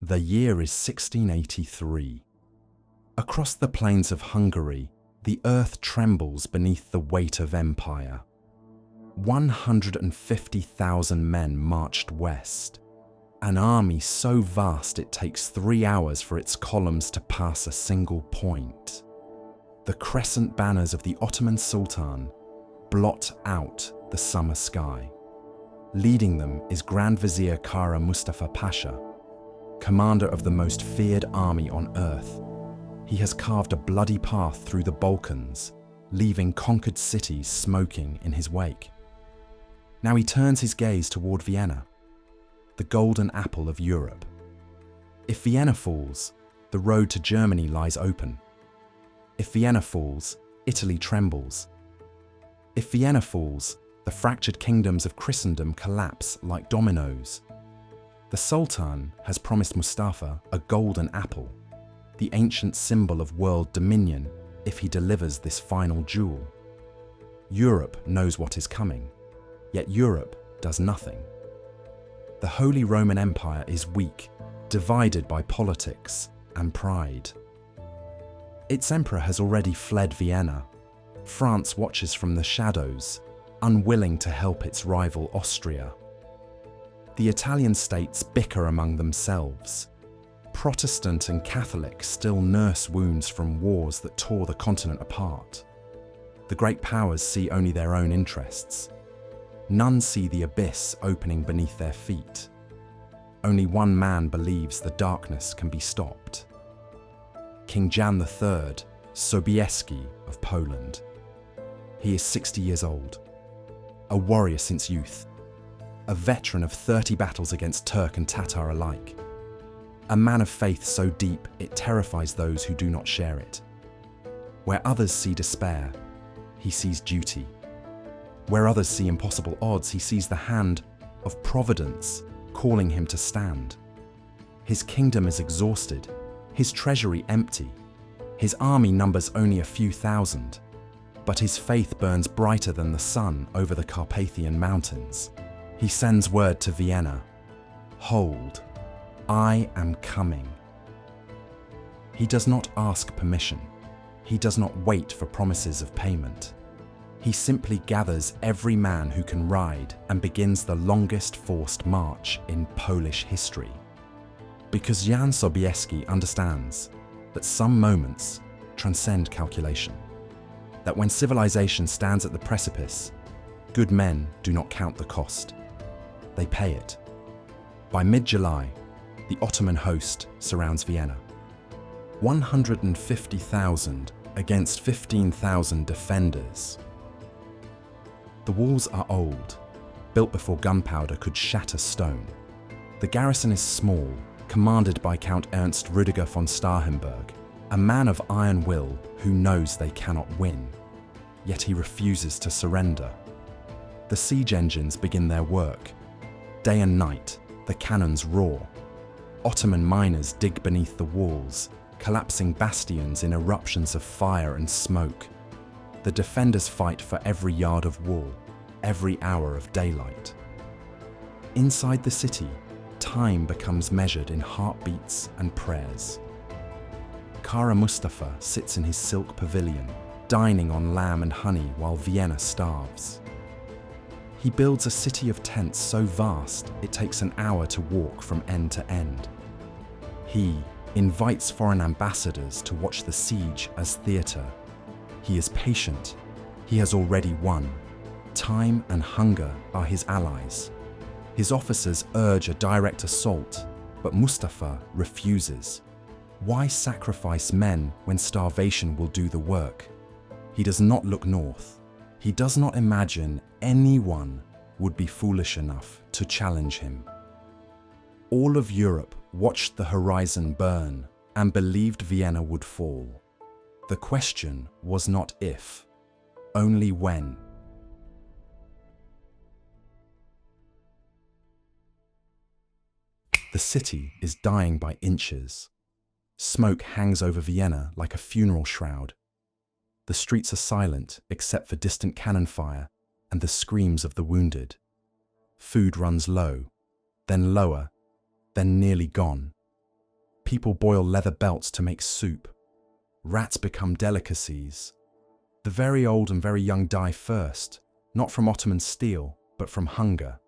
The year is 1683. Across the plains of Hungary, the earth trembles beneath the weight of empire. 150,000 men marched west, an army so vast it takes 3 hours for its columns to pass a single point. The crescent banners of the Ottoman Sultan blot out the summer sky. Leading them is Grand Vizier Kara Mustafa Pasha, commander of the most feared army on earth. He has carved a bloody path through the Balkans, leaving conquered cities smoking in his wake. Now he turns his gaze toward Vienna, the golden apple of Europe. If Vienna falls, the road to Germany lies open. If Vienna falls, Italy trembles. If Vienna falls, the fractured kingdoms of Christendom collapse like dominoes. The Sultan has promised Mustafa a golden apple, the ancient symbol of world dominion, if he delivers this final jewel. Europe knows what is coming, yet Europe does nothing. The Holy Roman Empire is weak, divided by politics and pride. Its emperor has already fled Vienna. France watches from the shadows, unwilling to help its rival Austria. The Italian states bicker among themselves. Protestant and Catholic still nurse wounds from wars that tore the continent apart. The great powers see only their own interests. None see the abyss opening beneath their feet. Only one man believes the darkness can be stopped. King Jan III, Sobieski of Poland. He is 60 years old, a warrior since youth, a veteran of 30 battles against Turk and Tatar alike, a man of faith so deep it terrifies those who do not share it. Where others see despair, he sees duty. Where others see impossible odds, he sees the hand of Providence calling him to stand. His kingdom is exhausted, his treasury empty, his army numbers only a few thousand, but his faith burns brighter than the sun over the Carpathian mountains. He sends word to Vienna, "Hold, I am coming." He does not ask permission. He does not wait for promises of payment. He simply gathers every man who can ride and begins the longest forced march in Polish history. Because Jan Sobieski understands that some moments transcend calculation. That when civilization stands at the precipice, good men do not count the cost. They pay it. By mid-July, the Ottoman host surrounds Vienna. 150,000 against 15,000 defenders. The walls are old, built before gunpowder could shatter stone. The garrison is small, commanded by Count Ernst Rüdiger von Starhemberg, a man of iron will who knows they cannot win. Yet he refuses to surrender. The siege engines begin their work. Day and night, the cannons roar. Ottoman miners dig beneath the walls, collapsing bastions in eruptions of fire and smoke. The defenders fight for every yard of wall, every hour of daylight. Inside the city, time becomes measured in heartbeats and prayers. Kara Mustafa sits in his silk pavilion, dining on lamb and honey while Vienna starves. He builds a city of tents so vast it takes an hour to walk from end to end. He invites foreign ambassadors to watch the siege as theatre. He is patient. He has already won. Time and hunger are his allies. His officers urge a direct assault, but Mustafa refuses. Why sacrifice men when starvation will do the work? He does not look north. He does not imagine anyone would be foolish enough to challenge him. All of Europe watched the horizon burn and believed Vienna would fall. The question was not if, only when. The city is dying by inches. Smoke hangs over Vienna like a funeral shroud. The streets are silent except for distant cannon fire and the screams of the wounded. Food runs low, then lower, then nearly gone. People boil leather belts to make soup. Rats become delicacies. The very old and very young die first, not from Ottoman steel, but from hunger.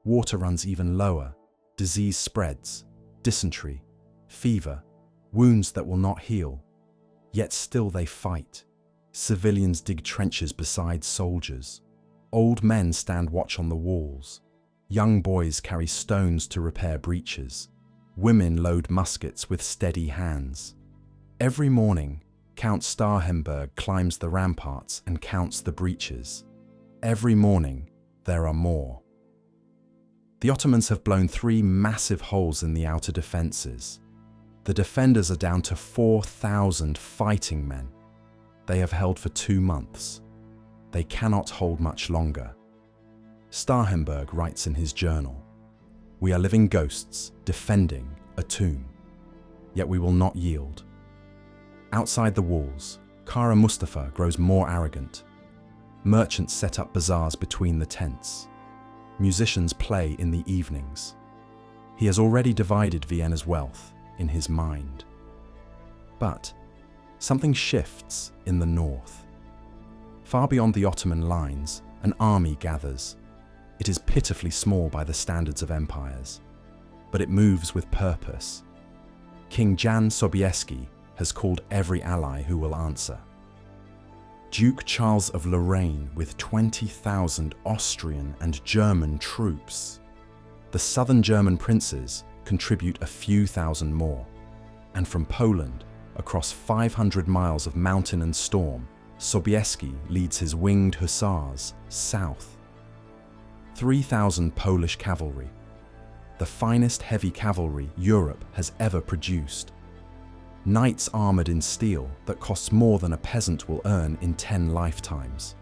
Water runs even lower. Disease spreads. Dysentery, fever, wounds that will not heal. Yet still they fight. Civilians dig trenches beside soldiers. Old men stand watch on the walls. Young boys carry stones to repair breaches. Women load muskets with steady hands. Every morning, Count Starhemberg climbs the ramparts and counts the breaches. Every morning, there are more. The Ottomans have blown 3 massive holes in the outer defences. The defenders are down to 4,000 fighting men. They have held for 2 months. They cannot hold much longer. Starhemberg writes in his journal, "We are living ghosts defending a tomb. Yet we will not yield." Outside the walls, Kara Mustafa grows more arrogant. Merchants set up bazaars between the tents. Musicians play in the evenings. He has already divided Vienna's wealth in his mind. But something shifts in the north. Far beyond the Ottoman lines, an army gathers. It is pitifully small by the standards of empires, but it moves with purpose. King Jan Sobieski has called every ally who will answer. Duke Charles of Lorraine with 20,000 Austrian and German troops. The southern German princes contribute a few thousand more. And from Poland, across 500 miles of mountain and storm, Sobieski leads his Winged Hussars south. 3,000 Polish cavalry, the finest heavy cavalry Europe has ever produced. Knights armoured in steel that costs more than a peasant will earn in 10 lifetimes.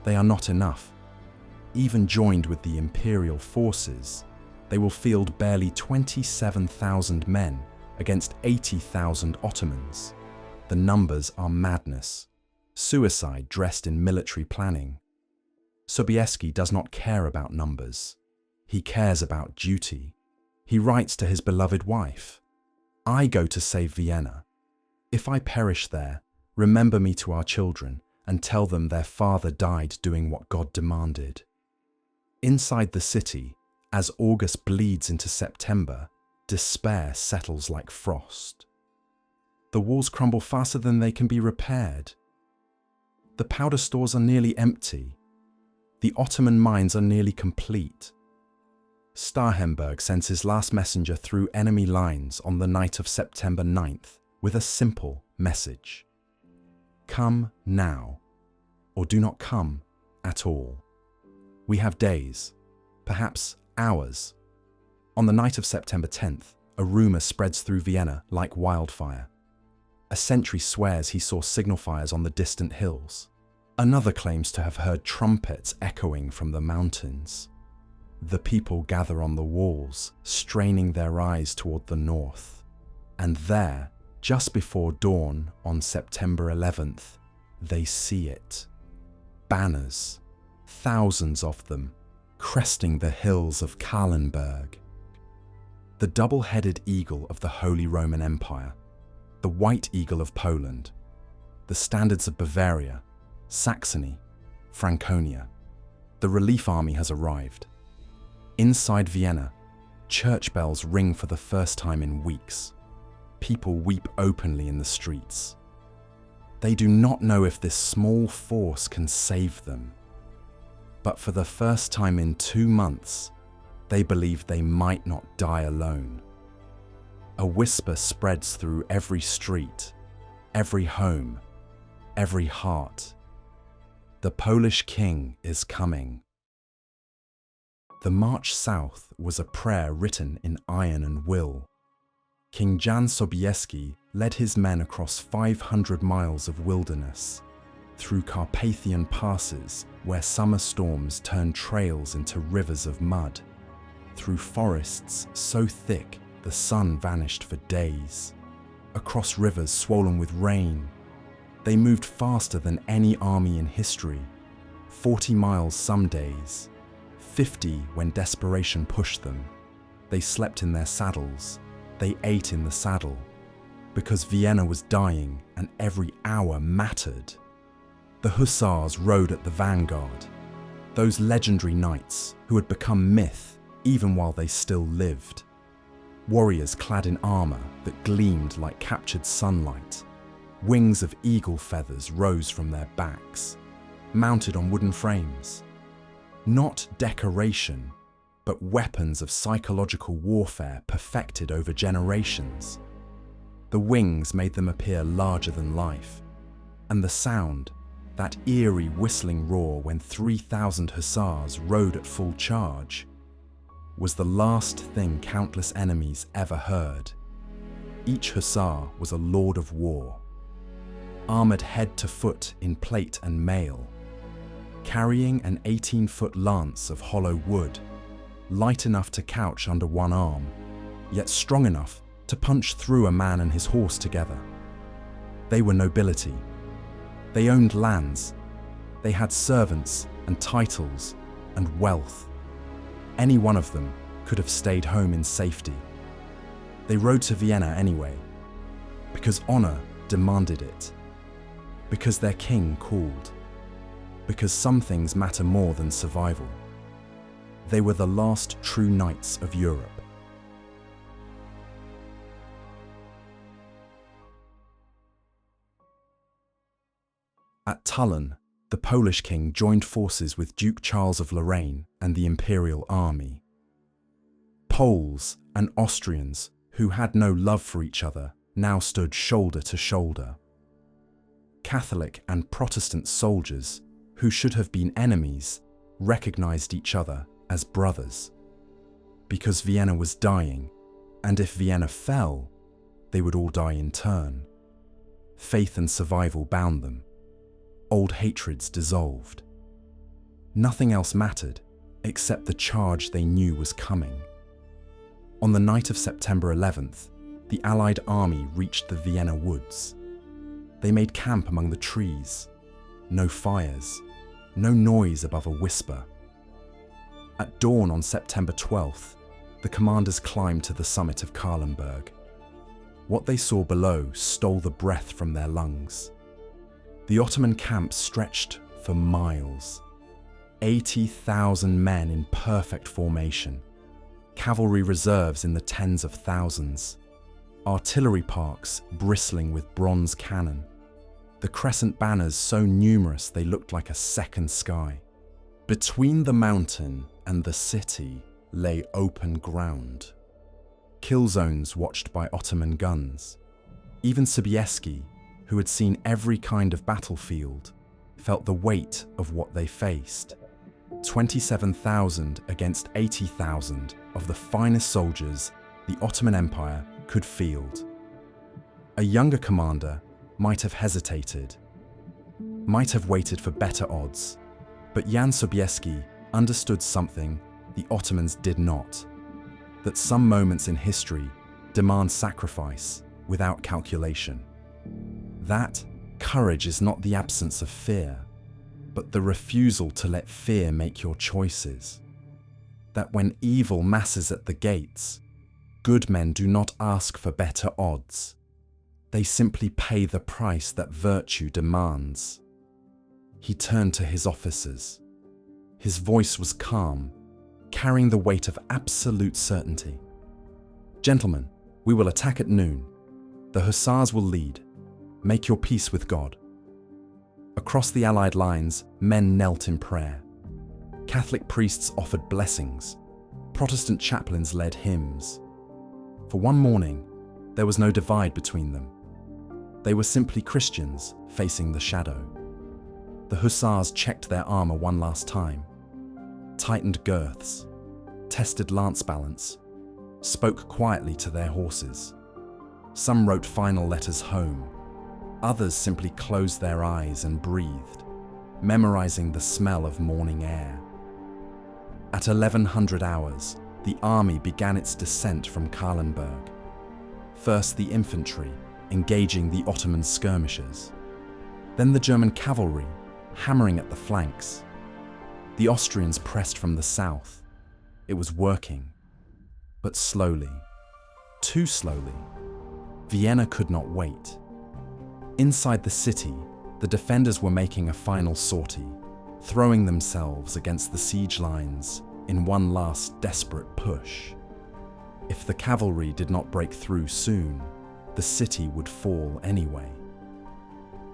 They are not enough. Even joined with the imperial forces, they will field barely 27,000 men against 80,000 Ottomans. The numbers are madness. Suicide dressed in military planning. Sobieski does not care about numbers. He cares about duty. He writes to his beloved wife, "I go to save Vienna. If I perish there, remember me to our children and tell them their father died doing what God demanded." Inside the city, as August bleeds into September, despair settles like frost. The walls crumble faster than they can be repaired. The powder stores are nearly empty. The Ottoman mines are nearly complete. Starhemberg sends his last messenger through enemy lines on the night of September 9th with a simple message. Come now, or do not come at all. We have days, perhaps hours. On the night of September 10th, a rumour spreads through Vienna like wildfire. A sentry swears he saw signal fires on the distant hills. Another claims to have heard trumpets echoing from the mountains. The people gather on the walls, straining their eyes toward the north. And there, just before dawn on September 11th, they see it. Banners, thousands of them, cresting the hills of Kahlenberg. The double-headed eagle of the Holy Roman Empire, the white eagle of Poland, the standards of Bavaria, Saxony, Franconia. The relief army has arrived. Inside Vienna, church bells ring for the first time in weeks. People weep openly in the streets. They do not know if this small force can save them. But for the first time in 2 months, they believe they might not die alone. A whisper spreads through every street, every home, every heart. The Polish king is coming. The march south was a prayer written in iron and will. King Jan Sobieski led his men across 500 miles of wilderness, through Carpathian passes where summer storms turned trails into rivers of mud, through forests so thick the sun vanished for days, across rivers swollen with rain. They moved faster than any army in history, 40 miles some days, 50 when desperation pushed them. They slept in their saddles. they ate in the saddle, because Vienna was dying and every hour mattered. The hussars rode at the vanguard, those legendary knights who had become myth even while they still lived. Warriors clad in armor that gleamed like captured sunlight. Wings of eagle feathers rose from their backs, mounted on wooden frames. Not decoration, but weapons of psychological warfare perfected over generations. The wings made them appear larger than life, and the sound, that eerie whistling roar when 3,000 hussars rode at full charge, was the last thing countless enemies ever heard. Each hussar was a lord of war, armoured head to foot in plate and mail, carrying an 18-foot lance of hollow wood, light enough to couch under one arm, yet strong enough to punch through a man and his horse together. They were nobility. They owned lands. They had servants and titles and wealth. Any one of them could have stayed home in safety. They rode to Vienna anyway, because honor demanded it, because their king called, because some things matter more than survival. They were the last true knights of Europe. At Tullen, the Polish king joined forces with Duke Charles of Lorraine and the imperial army. Poles and Austrians, who had no love for each other, now stood shoulder to shoulder. Catholic and Protestant soldiers, who should have been enemies, recognized each other as brothers. Because Vienna was dying, and if Vienna fell, they would all die in turn. Faith and survival bound them. Old hatreds dissolved. Nothing else mattered except the charge they knew was coming. On the night of September 11th, the Allied army reached the Vienna woods. They made camp among the trees. No fires, no noise above a whisper. At dawn on September 12th, the commanders climbed to the summit of Kahlenberg. What they saw below stole the breath from their lungs. The Ottoman camp stretched for miles. 80,000 men in perfect formation. Cavalry reserves in the tens of thousands. Artillery parks bristling with bronze cannon. The Crescent banners so numerous they looked like a second sky. Between the mountain and the city lay open ground. Kill zones watched by Ottoman guns. Even Sobieski, who had seen every kind of battlefield, felt the weight of what they faced. 27,000 against 80,000 of the finest soldiers the Ottoman Empire could field. A younger commander might have hesitated, might have waited for better odds, but Jan Sobieski understood something the Ottomans did not, that some moments in history demand sacrifice without calculation. That courage is not the absence of fear, but the refusal to let fear make your choices. That when evil masses at the gates, good men do not ask for better odds. They simply pay the price that virtue demands. He turned to his officers. His voice was calm, carrying the weight of absolute certainty. Gentlemen, we will attack at noon. The hussars will lead. Make your peace with God. Across the Allied lines, men knelt in prayer. Catholic priests offered blessings. Protestant chaplains led hymns. For one morning, there was no divide between them. They were simply Christians facing the shadow. The hussars checked their armor one last time, tightened girths, tested lance balance, spoke quietly to their horses. Some wrote final letters home. Others simply closed their eyes and breathed, memorizing the smell of morning air. At 1100 hours, the army began its descent from Kahlenberg. First the infantry, engaging the Ottoman skirmishers. Then the German cavalry, hammering at the flanks. The Austrians pressed from the south. It was working, but slowly. too slowly. Vienna could not wait. Inside the city, the defenders were making a final sortie, throwing themselves against the siege lines in one last desperate push. If the cavalry did not break through soon, the city would fall anyway.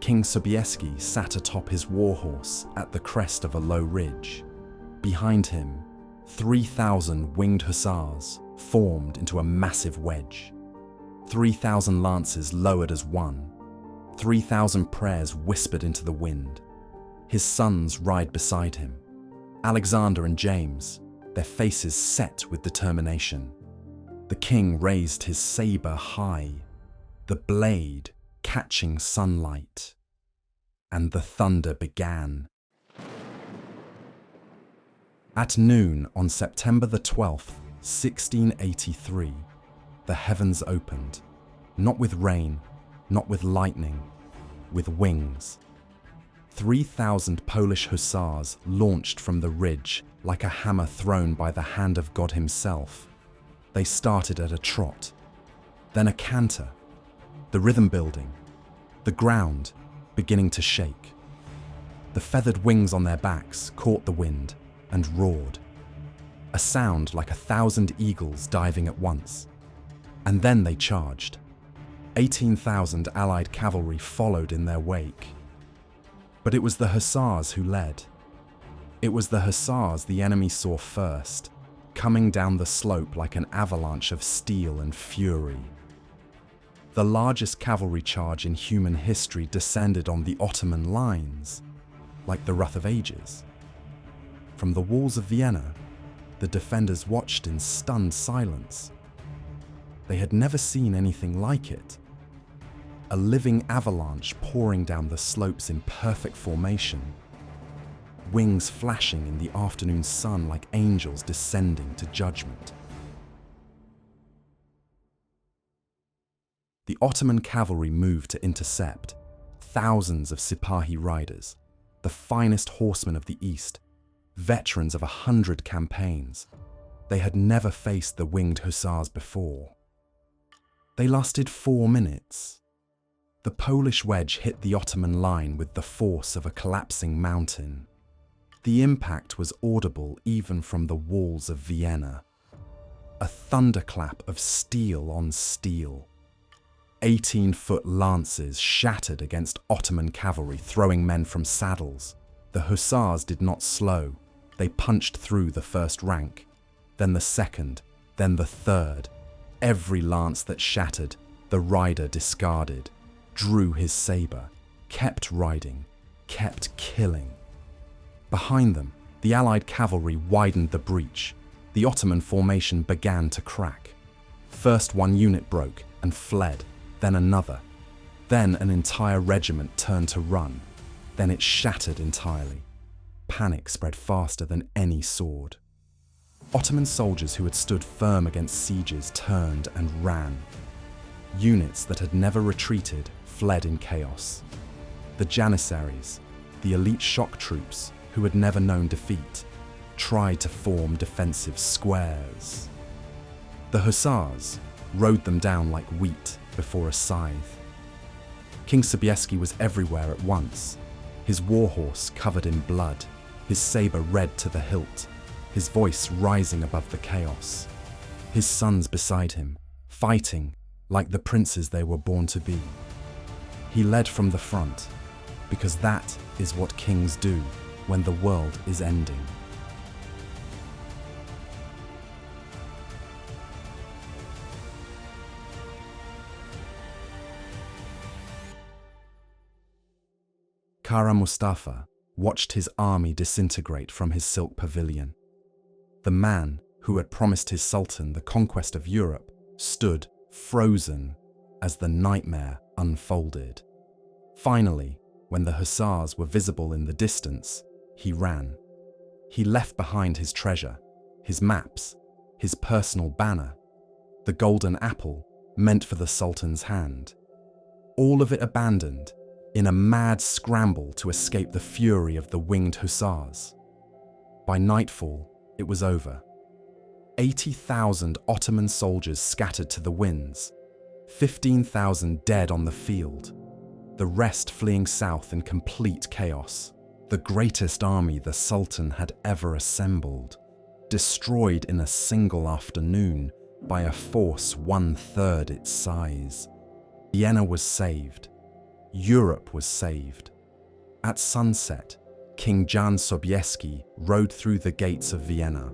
King Sobieski sat atop his warhorse at the crest of a low ridge. Behind him, 3,000 winged hussars formed into a massive wedge. 3,000 lances lowered as one. 3,000 prayers whispered into the wind. His sons ride beside him. Alexander and James, their faces set with determination. The king raised his saber high, the blade catching sunlight. And the thunder began. At noon on September the 12th, 1683, the heavens opened, not with rain, not with lightning, with wings. 3,000 Polish hussars launched from the ridge like a hammer thrown by the hand of God himself. They started at a trot, then a canter, the rhythm building, the ground beginning to shake. The feathered wings on their backs caught the wind and roared, a sound like 1,000 eagles diving at once. And then they charged. 18,000 allied cavalry followed in their wake. But it was the hussars who led. It was the hussars the enemy saw first, coming down the slope like an avalanche of steel and fury. The largest cavalry charge in human history descended on the Ottoman lines, like the Wrath of Ages. From the walls of Vienna, the defenders watched in stunned silence. They had never seen anything like it. A living avalanche pouring down the slopes in perfect formation, wings flashing in the afternoon sun like angels descending to judgment. The Ottoman cavalry moved to intercept. Thousands of Sipahi riders, the finest horsemen of the East, veterans of 100 campaigns. They had never faced the winged hussars before. They lasted 4 minutes. The Polish wedge hit the Ottoman line with the force of a collapsing mountain. The impact was audible even from the walls of Vienna. A thunderclap of steel on steel. 18-foot lances shattered against Ottoman cavalry, throwing men from saddles. The hussars did not slow. They punched through the first rank, then the second, then the third. Every lance that shattered, the rider discarded, drew his saber, kept riding, kept killing. Behind them, the Allied cavalry widened the breach. The Ottoman formation began to crack. First one unit broke and fled, then another. Then an entire regiment turned to run. Then it shattered entirely. Panic spread faster than any sword. Ottoman soldiers who had stood firm against sieges turned and ran. Units that had never retreated fled in chaos. The Janissaries, the elite shock troops who had never known defeat, tried to form defensive squares. The hussars rode them down like wheat before a scythe. King Sobieski was everywhere at once, his warhorse covered in blood, his saber red to the hilt, his voice rising above the chaos. His sons beside him, fighting like the princes they were born to be. He led from the front, because that is what kings do when the world is ending. Kara Mustafa watched his army disintegrate from his silk pavilion. The man who had promised his sultan the conquest of Europe stood frozen as the nightmare unfolded. Finally, when the hussars were visible in the distance, he ran. He left behind his treasure, his maps, his personal banner, the golden apple meant for the sultan's hand. All of it abandoned in a mad scramble to escape the fury of the winged hussars. By nightfall, it was over. 80,000 Ottoman soldiers scattered to the winds, 15,000 dead on the field, the rest fleeing south in complete chaos. The greatest army the Sultan had ever assembled, destroyed in a single afternoon by a force 1/3 its size. Vienna was saved. Europe was saved. At sunset, King Jan Sobieski rode through the gates of Vienna.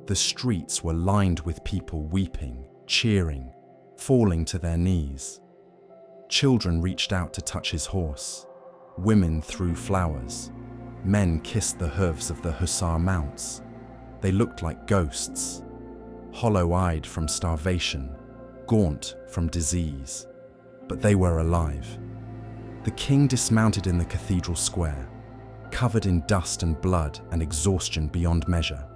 The streets were lined with people weeping, cheering, falling to their knees. Children reached out to touch his horse. Women threw flowers. Men kissed the hooves of the hussar mounts. They looked like ghosts, hollow-eyed from starvation, gaunt from disease. But they were alive. The king dismounted in the cathedral square, covered in dust and blood and exhaustion beyond measure.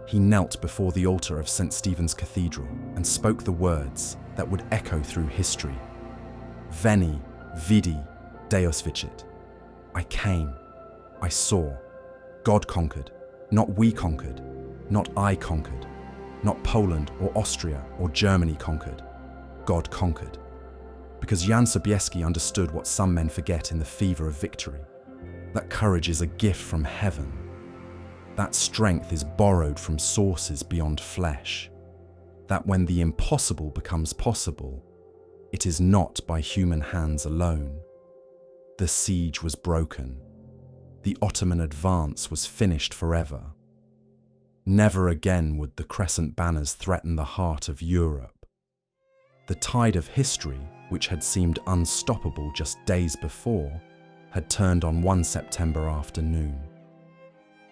He knelt before the altar of St. Stephen's Cathedral and spoke the words that would echo through history. Veni, vidi, Deus vicit. I came, I saw. God conquered, not we conquered, not I conquered, not Poland or Austria or Germany conquered. God conquered. Because Jan Sobieski understood what some men forget in the fever of victory, that courage is a gift from heaven. That strength is borrowed from sources beyond flesh. That when the impossible becomes possible, it is not by human hands alone. The siege was broken. The Ottoman advance was finished forever. Never again would the Crescent banners threaten the heart of Europe. The tide of history, which had seemed unstoppable just days before, had turned on one September afternoon.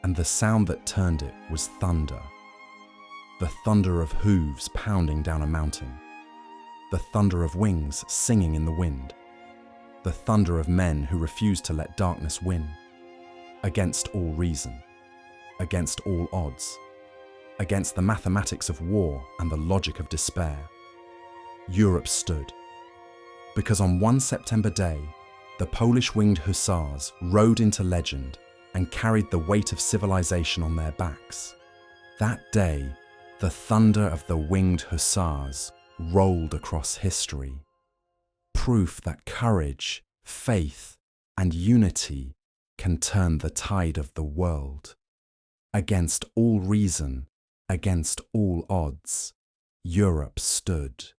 And the sound that turned it was thunder. The thunder of hooves pounding down a mountain. The thunder of wings singing in the wind. The thunder of men who refused to let darkness win. Against all reason. Against all odds. Against the mathematics of war and the logic of despair. Europe stood. Because on one September day, the Polish Winged Hussars rode into legend and carried the weight of civilization on their backs. That day, the thunder of the Winged Hussars rolled across history. Proof that courage, faith, and unity can turn the tide of the world. Against all reason, against all odds, Europe stood.